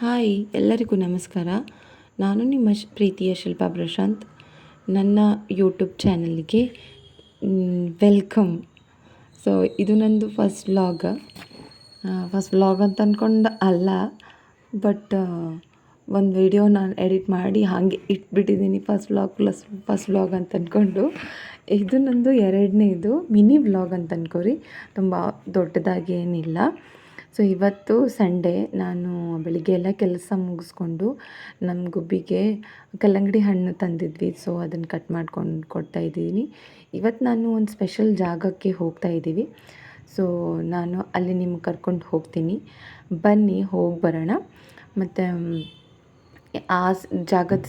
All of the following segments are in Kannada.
ಹಾಯ್ ಎಲ್ಲರಿಗೂ ನಮಸ್ಕಾರ. ನಾನು ನಿಮ್ಮ ಪ್ರೀತಿಯ ಶಿಲ್ಪಾ ಪ್ರಶಾಂತ್. ನನ್ನ ಯೂಟ್ಯೂಬ್ ಚಾನಲ್ಗೆ ವೆಲ್ಕಮ್. ಸೊ ಇದು ನಂದು ಫಸ್ಟ್ ವ್ಲಾಗ್ ಅಂತ ಅಂದ್ಕೊಂಡು ಅಲ್ಲ, ಬಟ್ ಒಂದು ವಿಡಿಯೋ ನಾನು ಎಡಿಟ್ ಮಾಡಿ ಹಾಗೆ ಇಟ್ಬಿಟ್ಟಿದ್ದೀನಿ ಫಸ್ಟ್ ವ್ಲಾಗ್ ಅಂತ ಅಂದ್ಕೊಂಡು. ಇದು ನಂದು ಎರಡನೇದು ಮಿನಿ ವ್ಲಾಗ್ ಅಂತ ಅಂದ್ಕೋರಿ, ತುಂಬ ದೊಡ್ಡದಾಗಿ ಏನಿಲ್ಲ. ಸೊ ಇವತ್ತು ಸಂಡೇ, ನಾನು ಬೆಳಿಗ್ಗೆ ಎಲ್ಲ ಕೆಲಸ ಮುಗಿಸ್ಕೊಂಡು ನಮ್ಮ ಗುಬ್ಬಿಗೆ ಕಲ್ಲಂಗಡಿ ಹಣ್ಣು ತಂದಿದ್ವಿ. ಸೊ ಅದನ್ನು ಕಟ್ ಮಾಡ್ಕೊಂಡು ಕೊಡ್ತಾಯಿದ್ದೀನಿ. ಇವತ್ತು ನಾನು ಒಂದು ಸ್ಪೆಷಲ್ ಜಾಗಕ್ಕೆ ಹೋಗ್ತಾ ಇದ್ದೀವಿ. ಸೊ ನಾನು ಅಲ್ಲಿ ನಿಮ್ಗೆ ಕರ್ಕೊಂಡು ಹೋಗ್ತೀನಿ, ಬನ್ನಿ ಹೋಗಿ ಬರೋಣ. ಮತ್ತು ಆ ಜಾಗದ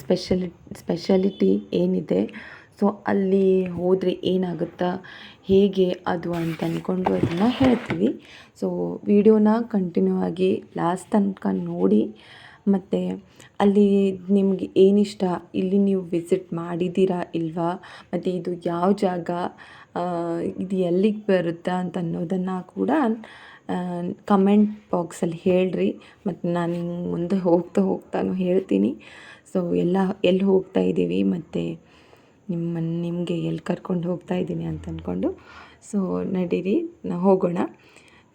ಸ್ಪೆಷಾಲಿಟಿ ಏನಿದೆ, ಸೊ ಅಲ್ಲಿ ಹೋದರೆ ಏನಾಗುತ್ತಾ, ಹೇಗೆ ಅದು ಅಂತ ಅಂದ್ಕೊಂಡು ಅದನ್ನು ಹೇಳ್ತೀವಿ. ಸೊ ವಿಡಿಯೋನ ಕಂಟಿನ್ಯೂ ಆಗಿ ಲಾಸ್ಟ್ ತನಕ ನೋಡಿ. ಮತ್ತು ಅಲ್ಲಿ ನಿಮಗೆ ಏನಿಷ್ಟ, ಇಲ್ಲಿ ನೀವು ವಿಸಿಟ್ ಮಾಡಿದ್ದೀರಾ ಇಲ್ವಾ, ಮತ್ತು ಇದು ಯಾವ ಜಾಗ, ಇದು ಎಲ್ಲಿಗೆ ಬರುತ್ತಾ ಅಂತ ಅನ್ನೋದನ್ನು ಕೂಡ ಕಮೆಂಟ್ ಬಾಕ್ಸಲ್ಲಿ ಹೇಳ್ರಿ. ಮತ್ತು ನಾನು ಮುಂದೆ ಹೋಗ್ತಾನು ಹೇಳ್ತೀನಿ. ಸೊ ಎಲ್ಲಿ ಹೋಗ್ತಾ ಇದ್ದೀವಿ ಮತ್ತು ನಿಮಗೆ ಎಲ್ಲಿ ಕರ್ಕೊಂಡು ಹೋಗ್ತಾ ಇದ್ದೀನಿ ಅಂತ ಅಂದ್ಕೊಂಡು. ಸೊ ನಡೀರಿ, ನಾವು ಹೋಗೋಣ.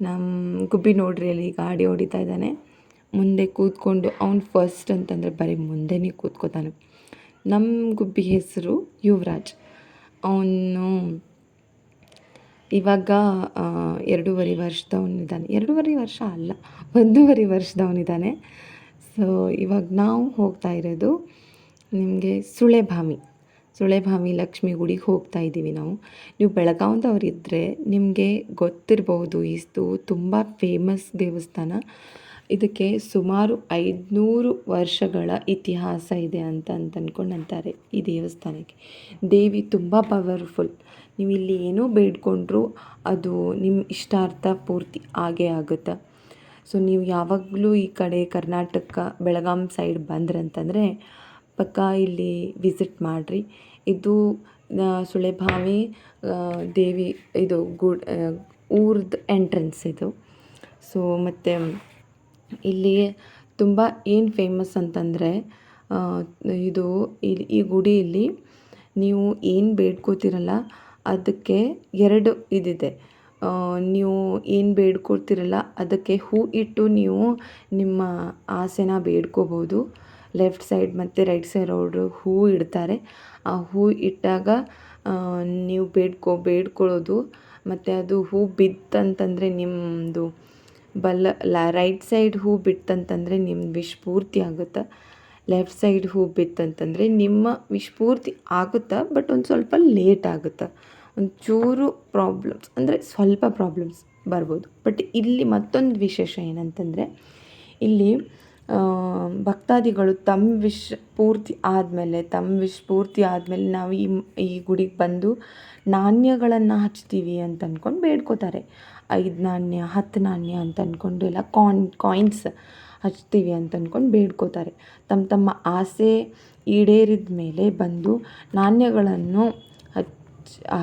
ನಮ್ಮ ಗುಬ್ಬಿ ನೋಡ್ರಿ, ಅಲ್ಲಿ ಗಾಡಿ ಹೊಡಿತಾ ಇದ್ದಾನೆ. ಮುಂದೆ ಕೂತ್ಕೊಂಡು ಅವ್ನು ಫಸ್ಟ್ ಅಂತಂದರೆ ಬರೀ ಮುಂದೆನೇ ಕೂತ್ಕೋತಾನೆ. ನಮ್ಮ ಗುಬ್ಬಿ ಹೆಸರು ಯುವರಾಜ್. ಅವನು ಇವಾಗ 2.5 ವರ್ಷದವನಿದ್ದಾನೆ. 2.5 ವರ್ಷ ಅಲ್ಲ, 1.5 ವರ್ಷದವನಿದ್ದಾನೆ. ಸೊ ಇವಾಗ ನಾವು ಹೋಗ್ತಾ ಇರೋದು ನಿಮಗೆ ಸುಳೆಭಾವಿ ಲಕ್ಷ್ಮೀ ಗುಡಿಗೆ ಹೋಗ್ತಾ ಇದ್ದೀವಿ ನಾವು. ನೀವು ಬೆಳಗಾವಿದವರಿದ್ದರೆ ನಿಮಗೆ ಗೊತ್ತಿರಬಹುದು, ಇದು ತುಂಬ ಫೇಮಸ್ ದೇವಸ್ಥಾನ. ಇದಕ್ಕೆ ಸುಮಾರು 500 ವರ್ಷಗಳ ಇತಿಹಾಸ ಇದೆ ಅಂತ ಅಂದ್ಕೊಂಡು ಅಂತಾರೆ. ಈ ದೇವಸ್ಥಾನಕ್ಕೆ ದೇವಿ ತುಂಬ ಪವರ್ಫುಲ್. ನೀವು ಇಲ್ಲಿ ಏನೋ ಬೇಡ್ಕೊಂಡ್ರೂ ಅದು ನಿಮ್ಮ ಇಷ್ಟಾರ್ಥ ಪೂರ್ತಿ ಆಗೇ ಆಗುತ್ತೆ. ಸೊ ನೀವು ಯಾವಾಗಲೂ ಈ ಕಡೆ ಕರ್ನಾಟಕ ಬೆಳಗಾಂ ಸೈಡ್ ಬಂದ್ರಂತಂದರೆ ಪಕ್ಕ ಇಲ್ಲಿ ವಿಸಿಟ್ ಮಾಡಿರಿ. ಇದು ಸುಳೆಭಾವಿ ದೇವಿ, ಇದು ಊರ್ದು ಎಂಟ್ರೆನ್ಸ್ ಇದು. ಸೊ ಮತ್ತು ಇಲ್ಲಿ ತುಂಬ ಏನು ಫೇಮಸ್ ಅಂತಂದರೆ, ಇದು ಈ ಗುಡಿಯಲ್ಲಿ ನೀವು ಏನು ಬೇಡ್ಕೋತಿರಲ್ಲ ಅದಕ್ಕೆ 2 ಇದಿದೆ. ನೀವು ಏನು ಬೇಡ್ಕೊಳ್ತಿರಲ್ಲ ಅದಕ್ಕೆ ಹೂ ಇಟ್ಟು ನೀವು ನಿಮ್ಮ ಆಸೆನ ಬೇಡ್ಕೋಬೋದು. ಲೆಫ್ಟ್ ಸೈಡ್ ಮತ್ತು ರೈಟ್ ಸೈಡ್ ಅವರು ಹೂ ಇಡ್ತಾರೆ. ಆ ಹೂ ಇಟ್ಟಾಗ ನೀವು ಬೇಡ್ಕೊಳ್ಳೋದು. ಮತ್ತು ಅದು ಹೂ ಬಿತ್ತಂತಂದರೆ ನಿಮ್ಮದು ರೈಟ್ ಸೈಡ್ ಹೂ ಬಿತ್ತಂತಂದರೆ ನಿಮ್ಮ ವಿಶ್ ಪೂರ್ತಿ ಆಗುತ್ತೆ. ಲೆಫ್ಟ್ ಸೈಡ್ ಹೂ ಬಿತ್ತಂತಂದರೆ ನಿಮ್ಮ ವಿಶ್ ಪೂರ್ತಿ ಆಗುತ್ತಾ, ಬಟ್ ಒಂದು ಸ್ವಲ್ಪ ಲೇಟ್ ಆಗುತ್ತೆ. ಒಂಚೂರು ಪ್ರಾಬ್ಲಮ್ಸ್ ಅಂದರೆ ಸ್ವಲ್ಪ ಪ್ರಾಬ್ಲಮ್ಸ್ ಬರ್ಬೋದು. ಬಟ್ ಇಲ್ಲಿ ಮತ್ತೊಂದು ವಿಶೇಷ ಏನಂತಂದರೆ, ಇಲ್ಲಿ ಭಕ್ತಾದಿಗಳು ತಮ್ಮ ವಿಶ್ ಪೂರ್ತಿ ಆದಮೇಲೆ ನಾವು ಈ ಗುಡಿಗೆ ಬಂದು ನಾಣ್ಯಗಳನ್ನು ಹಚ್ತೀವಿ ಅಂತ ಅಂದ್ಕೊಂಡು ಬೇಡ್ಕೋತಾರೆ. 5 ನಾಣ್ಯ 10 ನಾಣ್ಯ ಅಂತ ಅಂದ್ಕೊಂಡು ಎಲ್ಲ ಕಾಯಿನ್ಸ್ ಹಚ್ತೀವಿ ಅಂತ ಅಂದ್ಕೊಂಡು ಬೇಡ್ಕೋತಾರೆ. ತಮ್ಮ ಆಸೆ ಈಡೇರಿದ ಮೇಲೆ ಬಂದು ನಾಣ್ಯಗಳನ್ನು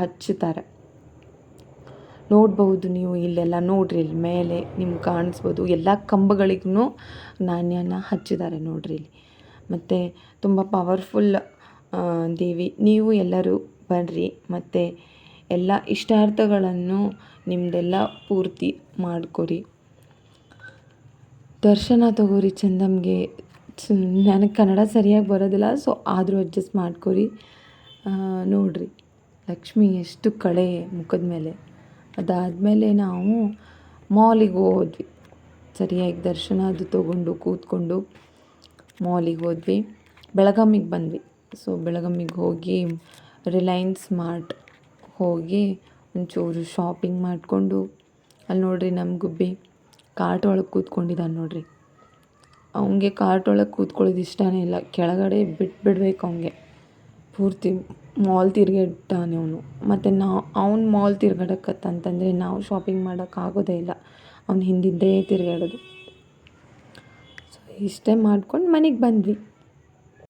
ಹಚ್ಚುತ್ತಾರೆ. ನೋಡ್ಬೋದು ನೀವು, ಇಲ್ಲೆಲ್ಲ ನೋಡ್ರಿ, ಇಲ್ಲಿ ಮೇಲೆ ನಿಮ್ಗೆ ಕಾಣಿಸ್ಬೋದು, ಎಲ್ಲ ಕಂಬಗಳಿಗೂ ನಾಣ್ಯನ ಹಚ್ಚಿದ್ದಾರೆ ನೋಡ್ರಿ ಇಲ್ಲಿ. ಮತ್ತು ತುಂಬ ಪವರ್ಫುಲ್ ದೇವಿ. ನೀವು ಎಲ್ಲರೂ ಬರ್ರಿ, ಮತ್ತು ಎಲ್ಲ ಇಷ್ಟಾರ್ಥಗಳನ್ನು ನಿಮ್ಮದೆಲ್ಲ ಪೂರ್ತಿ ಮಾಡ್ಕೊರಿ. ದರ್ಶನ ತಗೋರಿ ಚಂದಮ್ಗೆ. ನನಗೆ ಕನ್ನಡ ಸರಿಯಾಗಿ ಬರೋದಿಲ್ಲ, ಸೊ ಆದರೂ ಅಡ್ಜಸ್ಟ್ ಮಾಡ್ಕೊರಿ. ನೋಡ್ರಿ ಲಕ್ಷ್ಮಿ ಎಷ್ಟು ಕಳೆ ಮುಖದ ಮೇಲೆ. ಅದಾದಮೇಲೆ ನಾವು ಮಾಲಿಗೆ ಹೋದ್ವಿ. ಸರಿಯಾಗಿ ದರ್ಶನ ಅದು ತೊಗೊಂಡು ಕೂತ್ಕೊಂಡು ಮಾಲಿಗೆ ಹೋದ್ವಿ. ಬೆಳಗಾಮಿಗೆ ಬಂದ್ವಿ. ಸೊ ಬೆಳಗಾಮಿಗೆ ಹೋಗಿ ರಿಲಯನ್ಸ್ ಮಾರ್ಟ್ ಹೋಗಿ ಒಂಚೂರು ಶಾಪಿಂಗ್ ಮಾಡಿಕೊಂಡು, ಅಲ್ಲಿ ನೋಡ್ರಿ ನಮ್ಮ ಗುಬ್ಬಿ ಕಾರ್ಟ್ ಒಳಗೆ ಕೂತ್ಕೊಂಡಿದ್ದಾನೆ ನೋಡ್ರಿ. ಅವನಿಗೆ ಕಾರ್ಟ್ ಒಳಗೆ ಕೂತ್ಕೊಳ್ಳೋದು ಇಷ್ಟನೇ ಇಲ್ಲ, ಕೆಳಗಡೆ ಬಿಟ್ಬಿಡ್ಬೇಕು ಅವನಿಗೆ. ಪೂರ್ತಿ ಮಾಲ್ ತಿರುಗಾಡ್ತಾನೆ ಅವನು. ಮತ್ತು ಅವ್ನು ಮಾಲ್ ತಿರ್ಗಾಡಕತ್ತಂತಂದರೆ ನಾವು ಶಾಪಿಂಗ್ ಮಾಡೋಕ್ಕಾಗೋದೇ ಇಲ್ಲ, ಅವ್ನು ಹಿಂದಿಂದೇ ತಿರುಗಾಡೋದು. ಸೊ ಇಷ್ಟೇ ಮಾಡ್ಕೊಂಡು ಮನೆಗೆ ಬಂದ್ವಿ.